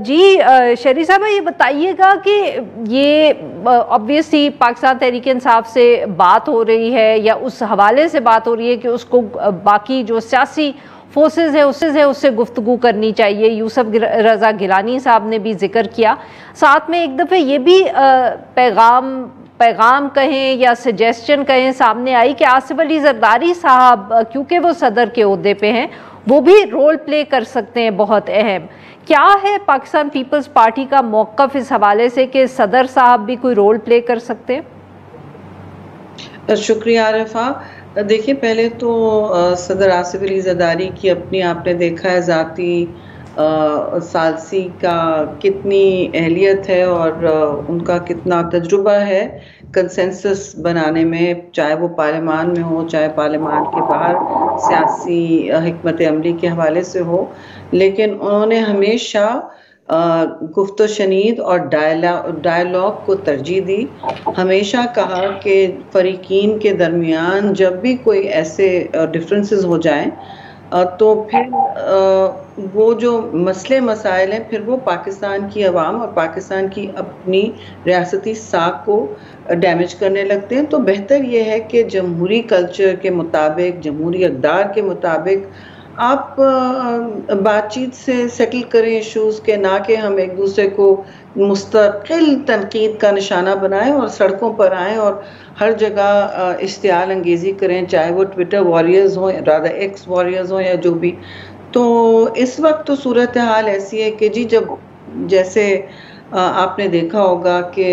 जी शरी साहब ये बताइएगा कि ये ऑब्वियसली पाकिस्तान तहरीक इंसाफ से बात हो रही है या उस हवाले से बात हो रही है कि उसको बाकी जो सियासी फोर्सेस है उससे गुफ्तगू करनी चाहिए। यूसुफ रजा गिलानी साहब ने भी जिक्र किया। साथ में एक दफ़े ये भी पैगाम कहें या सजेशन कहें सामने आई कि आसिफ अली जरदारी साहब क्योंकि वो सदर के ओहदे पे हैं वो भी रोल प्ले कर सकते हैं बहुत अहम। क्या है पाकिस्तान पीपल्स पार्टी का मौक़िफ़ इस हवाले से कि सदर साहब भी कोई रोल प्ले कर सकते हैं? शुक्रिया आरिफा। देखिए, पहले तो सदर आसिफ अली जरदारी की अपनी आपने देखा है ज़ाती सालसी का कितनी अहलियत है और उनका कितना तजुर्बा है कंसेंसस बनाने में, चाहे वो पार्लियामान में हो चाहे पार्लियामान के बाहर सियासी हिकमत अमली के हवाले से हो। लेकिन उन्होंने हमेशा गुफ्तो शनीद और डायलॉग को तरजीह दी। हमेशा कहा कि फ़रीकीन के दरमियान जब भी कोई ऐसे डिफरेंसेस हो जाएं तो फिर वो जो मसले मसाइल हैं फिर वो पाकिस्तान की अवाम और पाकिस्तान की अपनी रियासती साख को डैमेज करने लगते हैं। तो बेहतर ये है कि जमहूरी कल्चर के मुताबिक, जमहूरी अक़दार के मुताबिक आप बातचीत से सेटल करें इश्यूज़ के, ना कि हम एक दूसरे को मुस्तकिल तनकीद का निशाना बनाएं और सड़कों पर आएँ और हर जगह इश्तियाल अंगेज़ी करें, चाहे वो ट्विटर वॉरियर्स हों, रादर एक्स वॉरियर्स हों या जो भी। तो इस वक्त तो सूरत हाल ऐसी है कि जी, जब जैसे आपने देखा होगा कि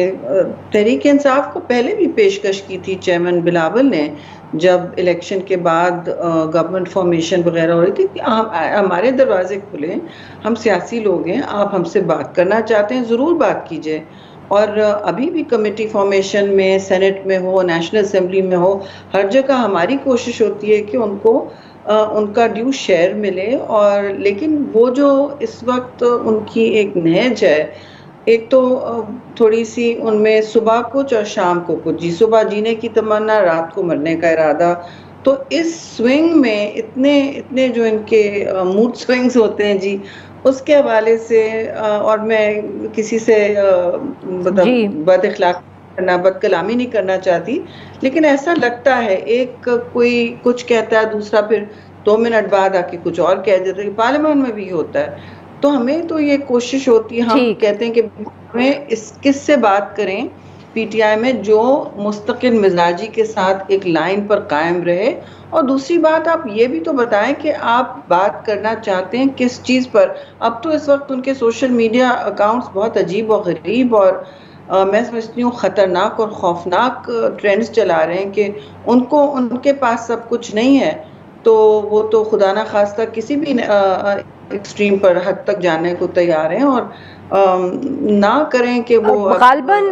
तहरीक इंसाफ को पहले भी पेशकश की थी चेयरमैन बिलावल ने, जब इलेक्शन के बाद गवर्नमेंट फॉर्मेशन वगैरह हो रही थी कि हमारे दरवाजे खुले, हम सियासी लोग हैं, आप हमसे बात करना चाहते हैं ज़रूर बात कीजिए। और अभी भी कमेटी फॉर्मेशन में, सेनेट में हो, नेशनल असेंबली में हो, हर जगह हमारी कोशिश होती है कि उनको उनका ड्यू शेयर मिले। और लेकिन वो जो इस वक्त उनकी एक नहज है, एक तो थोड़ी सी उनमें सुबह कुछ और शाम को कुछ, जी सुबह जीने की तमन्ना, रात को मरने का इरादा। तो इस स्विंग में इतने जो इनके मूड स्विंग्स होते हैं जी, उसके हवाले से और मैं किसी से मतलब बद-इख़लाक़ करना, बदकलामी नहीं करना चाहती, लेकिन ऐसा लगता है एक कोई कुछ कहता है, दूसरा फिर 2 मिनट बाद आके कुछ और कह देता है। पार्लियामान में भी होता है। तो हमें तो ये कोशिश होती है, हम कहते हैं कि हमें किससे बात करें पीटीआई में जो मुस्तकिल मिजाजी के साथ एक लाइन पर कायम रहे। और दूसरी बात, आप ये भी तो बताएं कि आप बात करना चाहते हैं किस चीज़ पर। अब तो इस वक्त उनके सोशल मीडिया अकाउंट्स बहुत अजीब और गरीब और मैं समझती हूँ ख़तरनाक और खौफनाक ट्रेंड्स चला रहे हैं कि उनके पास सब कुछ नहीं है, तो वो तो खुदा ना खास्ता किसी भी एक्सट्रीम पर हद तक जाने को तैयार हैं। और ना करें कि वो